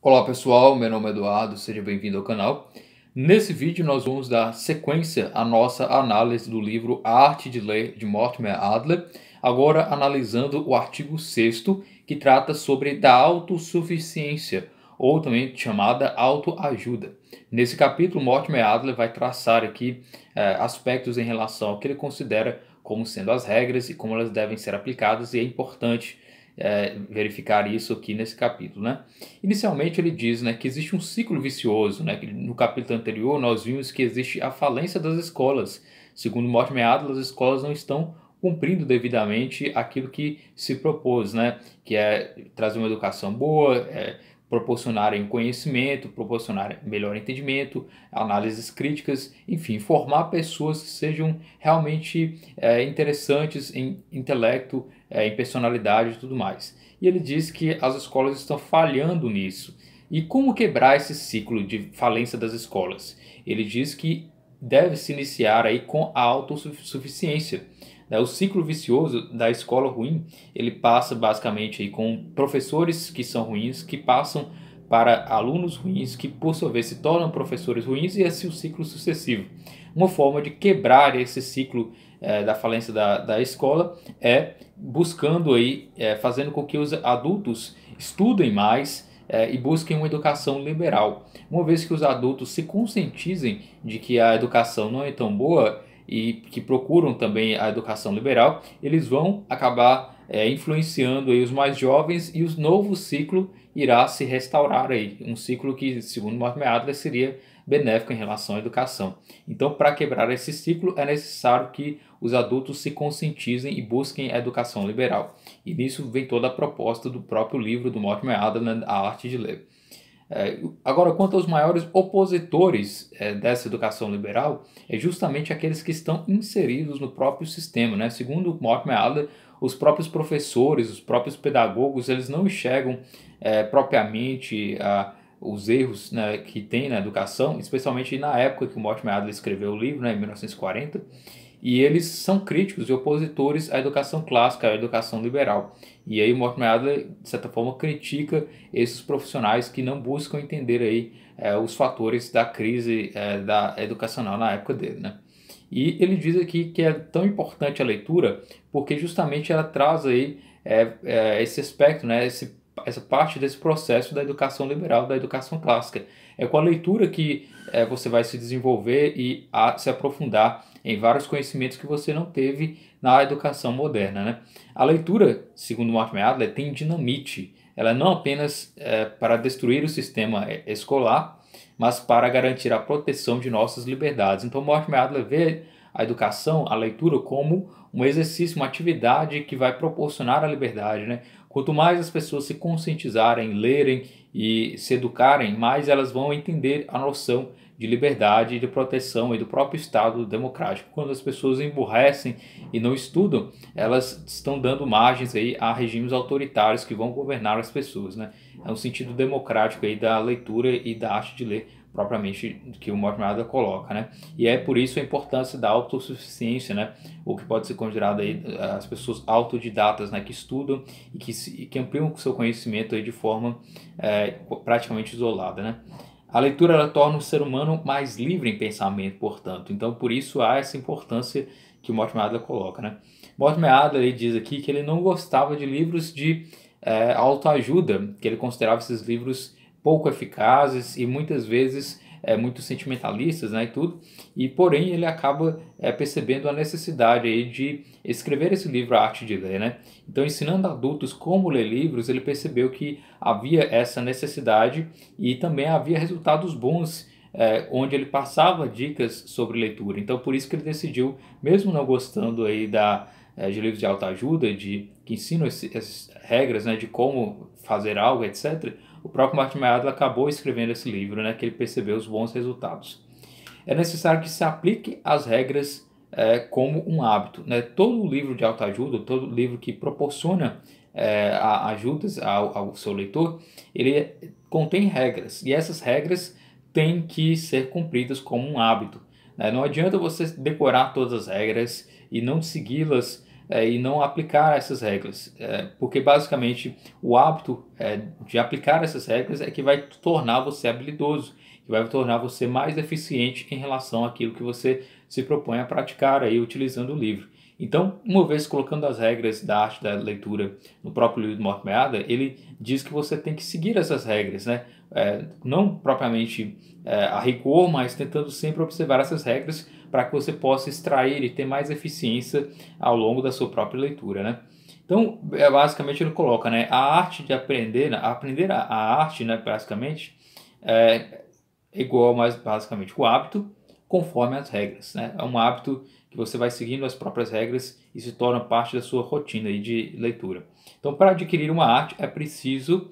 Olá pessoal, meu nome é Eduardo, seja bem-vindo ao canal. Nesse vídeo nós vamos dar sequência à nossa análise do livro A Arte de Ler, de Mortimer Adler, agora analisando o artigo 6º, que trata sobre da autossuficiência, ou também chamada autoajuda. Nesse capítulo, Mortimer Adler vai traçar aqui aspectos em relação ao que ele considera como sendo as regras e como elas devem ser aplicadas, e é importante verificar isso aqui nesse capítulo, né? Inicialmente ele diz, né, que existe um ciclo vicioso, né? Que no capítulo anterior nós vimos que existe a falência das escolas. Segundo Mortimer Adler, as escolas não estão cumprindo devidamente aquilo que se propôs, né? Que é trazer uma educação boa, proporcionarem conhecimento, proporcionar melhor entendimento, análises críticas, enfim, formar pessoas que sejam realmente interessantes em intelecto, em personalidade e tudo mais. E ele diz que as escolas estão falhando nisso. E como quebrar esse ciclo de falência das escolas? Ele diz que deve se iniciar aí com a autossuficiência. O ciclo vicioso da escola ruim, ele passa basicamente aí com professores que são ruins, que passam para alunos ruins, que por sua vez se tornam professores ruins, e assim o ciclo sucessivo. Uma forma de quebrar esse ciclo da falência da escola é buscando aí, fazendo com que os adultos estudem mais e busquem uma educação liberal. Uma vez que os adultos se conscientizem de que a educação não é tão boa, e que procuram também a educação liberal, eles vão acabar influenciando aí os mais jovens, e o novo ciclo irá se restaurar aí, um ciclo que, segundo Mortimer Adler, seria benéfico em relação à educação. Então, para quebrar esse ciclo, é necessário que os adultos se conscientizem e busquem a educação liberal. E nisso vem toda a proposta do próprio livro do Mortimer Adler, A Arte de Ler. Agora, quanto aos maiores opositores dessa educação liberal, é justamente aqueles que estão inseridos no próprio sistema, né? Segundo Mortimer Adler, os próprios professores, os próprios pedagogos, eles não enxergam propriamente os erros, né, que tem na educação, especialmente na época que o Mortimer Adler escreveu o livro, né, em 1940, e eles são críticos e opositores à educação clássica, à educação liberal. E aí o Mortimer Adler, de certa forma, critica esses profissionais que não buscam entender aí, os fatores da crise da educacional na época dele, né? E ele diz aqui que é tão importante a leitura porque justamente ela traz aí esse aspecto, né, essa parte desse processo da educação liberal, da educação clássica. É com a leitura que você vai se desenvolver e se aprofundar em vários conhecimentos que você não teve na educação moderna, né? A leitura, segundo Mortimer Adler, tem dinamite. Ela não apenas para destruir o sistema escolar, mas para garantir a proteção de nossas liberdades. Então, Mortimer Adler vê a educação, a leitura, como um exercício, uma atividade que vai proporcionar a liberdade, né? Quanto mais as pessoas se conscientizarem, lerem e se educarem, mais elas vão entender a noção de liberdade, de proteção e do próprio Estado democrático. Quando as pessoas emburrecem e não estudam, elas estão dando margens aí a regimes autoritários que vão governar as pessoas, né? É um sentido democrático aí da leitura e da arte de ler propriamente que o Mortimer Adler coloca, né? E é por isso a importância da autossuficiência, né? O que pode ser considerado aí as pessoas autodidatas, né? Que estudam e que ampliam o seu conhecimento aí de forma praticamente isolada, né? A leitura ela torna o ser humano mais livre em pensamento, portanto. Então, por isso há essa importância que o Mortimer Adler coloca, né? Mortimer Adler ele diz aqui que ele não gostava de livros de autoajuda, que ele considerava esses livros pouco eficazes e muitas vezes muito sentimentalistas, né, e tudo. E porém ele acaba percebendo a necessidade aí de escrever esse livro A Arte de Ler, né? Então, ensinando adultos como ler livros, ele percebeu que havia essa necessidade e também havia resultados bons, onde ele passava dicas sobre leitura. Então, por isso que ele decidiu, mesmo não gostando aí de livros de autoajuda, que ensinam essas regras, né, de como fazer algo, etc., o próprio Mortimer Adler acabou escrevendo esse livro, né, que ele percebeu os bons resultados. É necessário que se aplique as regras como um hábito, né? Todo livro de autoajuda, todo livro que proporciona ajudas ao seu leitor, ele contém regras, e essas regras têm que ser cumpridas como um hábito, né? Não adianta você decorar todas as regras e não segui-las e não aplicar essas regras, porque basicamente o hábito de aplicar essas regras é que vai tornar você habilidoso, que vai tornar você mais eficiente em relação àquilo que você se propõe a praticar aí utilizando o livro. Então, uma vez colocando as regras da arte da leitura no próprio livro do Mortimer Adler, ele diz que você tem que seguir essas regras, né? Não propriamente a rigor, mas tentando sempre observar essas regras para que você possa extrair e ter mais eficiência ao longo da sua própria leitura, né? Então, basicamente ele coloca, né, a arte de aprender, aprender a arte, né, basicamente, é igual, mais basicamente, o hábito conforme as regras, né? É um hábito que você vai seguindo as próprias regras e se torna parte da sua rotina aí de leitura. Então, para adquirir uma arte, é preciso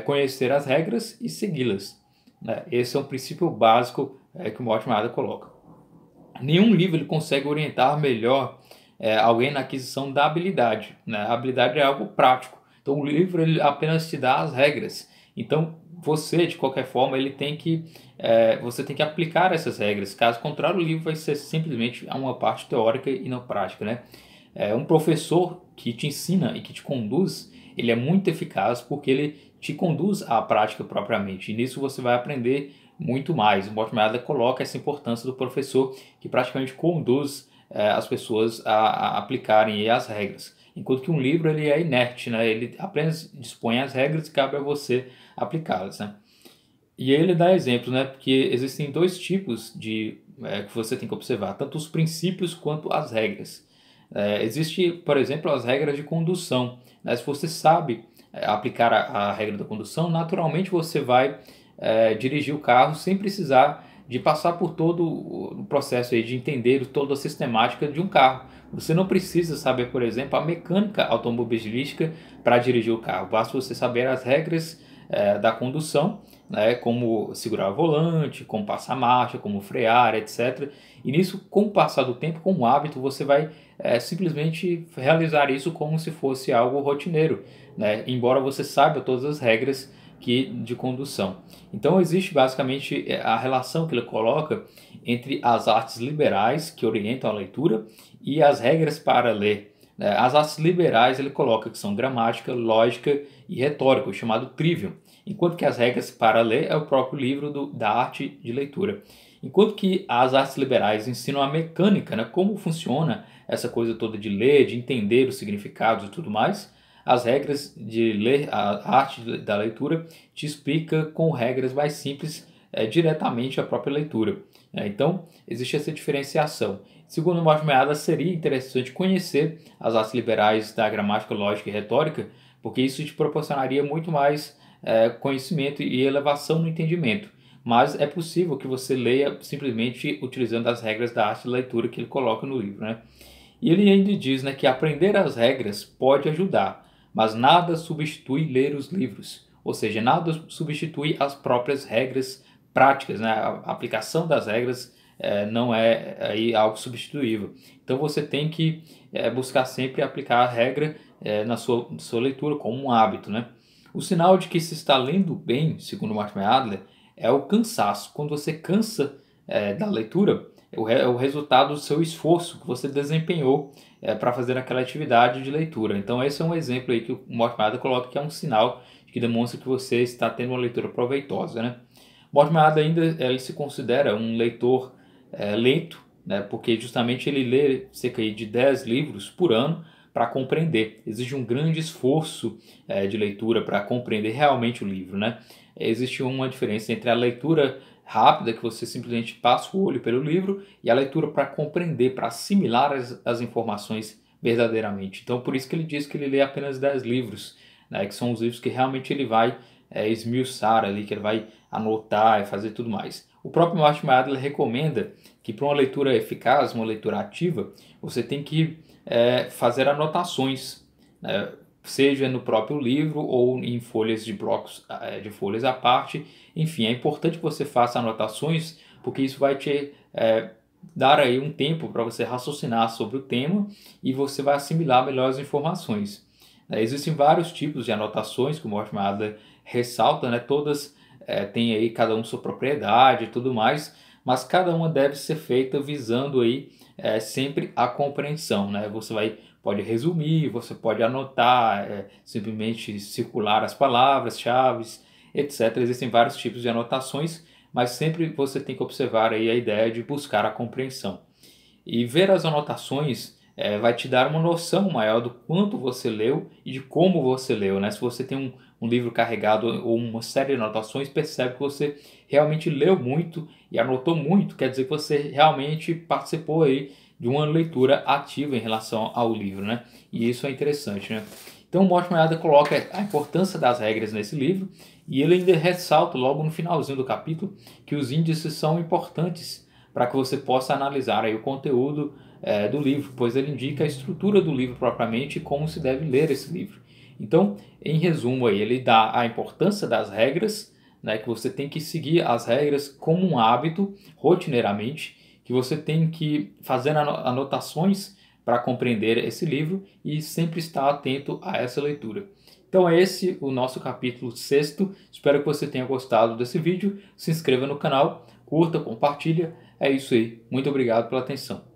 conhecer as regras e segui-las, né? Esse é um princípio básico que o Mortimer Adler coloca. Nenhum livro ele consegue orientar melhor alguém na aquisição da habilidade, né? A habilidade é algo prático. Então, o livro ele apenas te dá as regras. Então, você, de qualquer forma, você tem que aplicar essas regras. Caso contrário, o livro vai ser simplesmente uma parte teórica e não prática, né? Um professor que te ensina e que te conduz, ele é muito eficaz porque ele te conduz à prática propriamente. E nisso você vai aprender muito mais. O Mortimer Adler coloca essa importância do professor que praticamente conduz as pessoas a aplicarem as regras. Enquanto que um livro ele é inerte, né? Ele apenas dispõe as regras e cabe a você aplicá-las, né? E aí ele dá exemplos, né? Porque existem dois tipos que você tem que observar, tanto os princípios quanto as regras. Existe, por exemplo, as regras de condução, né? Se você sabe aplicar a regra da condução, naturalmente você vai dirigir o carro sem precisar de passar por todo o processo aí de entender toda a sistemática de um carro. Você não precisa saber, por exemplo, a mecânica automobilística para dirigir o carro. Basta você saber as regras da condução, né, como segurar o volante, como passar marcha, como frear, etc. E nisso, com o passar do tempo, com o hábito, você vai simplesmente realizar isso como se fosse algo rotineiro, né, embora você saiba todas as regras de condução. Então existe basicamente a relação que ele coloca entre as artes liberais que orientam a leitura e as regras para ler. As artes liberais ele coloca que são gramática, lógica e retórica, o chamado trivium, enquanto que as regras para ler é o próprio livro da arte de leitura. Enquanto que as artes liberais ensinam a mecânica, né, como funciona essa coisa toda de ler, de entender os significados e tudo mais, as regras de ler, a arte da leitura, te explica com regras mais simples diretamente a própria leitura. Então, existe essa diferenciação. Segundo Mortimer Adler, seria interessante conhecer as artes liberais da gramática, lógica e retórica, porque isso te proporcionaria muito mais conhecimento e elevação no entendimento. Mas é possível que você leia simplesmente utilizando as regras da arte da leitura que ele coloca no livro, né? E ele ainda diz, né, que aprender as regras pode ajudar, mas nada substitui ler os livros. Ou seja, nada substitui as próprias regras práticas, né? A aplicação das regras não é aí algo substituível. Então você tem que buscar sempre aplicar a regra na sua leitura como um hábito, né? O sinal de que se está lendo bem, segundo Mortimer Adler, é o cansaço. Quando você cansa da leitura, é o resultado do seu esforço que você desempenhou para fazer aquela atividade de leitura. Então esse é um exemplo aí que o Mortimer Adler coloca que é um sinal que demonstra que você está tendo uma leitura proveitosa, né? Mortimer Adler ainda ele se considera um leitor lento, né? Porque justamente ele lê cerca de 10 livros por ano para compreender. Exige um grande esforço de leitura para compreender realmente o livro, né? Existe uma diferença entre a leitura rápida, que você simplesmente passa o olho pelo livro, e a leitura para compreender, para assimilar as informações verdadeiramente. Então, por isso que ele diz que ele lê apenas 10 livros, né, que são os livros que realmente ele vai esmiuçar ali, que ele vai anotar e fazer tudo mais. O próprio Mortimer Adler recomenda que para uma leitura eficaz, uma leitura ativa, você tem que fazer anotações, né, seja no próprio livro ou em folhas de blocos de folhas à parte. Enfim, é importante que você faça anotações, porque isso vai te dar aí um tempo para você raciocinar sobre o tema e você vai assimilar melhor as informações. Existem vários tipos de anotações que o Mortimer Adler ressalta, né? Todas têm aí cada um sua propriedade e tudo mais, mas cada uma deve ser feita visando aí sempre a compreensão, né? Você vai pode resumir, você pode anotar, simplesmente circular as palavras-chave, etc. Existem vários tipos de anotações, mas sempre você tem que observar aí a ideia de buscar a compreensão. E ver as anotações vai te dar uma noção maior do quanto você leu e de como você leu, né? Se você tem um livro carregado ou uma série de anotações, percebe que você realmente leu muito e anotou muito, quer dizer que você realmente participou aí de uma leitura ativa em relação ao livro, né? E isso é interessante, né? Então, o Mortimer Adler coloca a importância das regras nesse livro e ele ainda ressalta logo no finalzinho do capítulo que os índices são importantes para que você possa analisar aí o conteúdo do livro, pois ele indica a estrutura do livro propriamente e como se deve ler esse livro. Então, em resumo, aí, ele dá a importância das regras, né, que você tem que seguir as regras como um hábito, rotineiramente, que você tem que fazer anotações para compreender esse livro e sempre estar atento a essa leitura. Então é esse o nosso capítulo 6º. Espero que você tenha gostado desse vídeo. Se inscreva no canal, curta, compartilha. É isso aí. Muito obrigado pela atenção.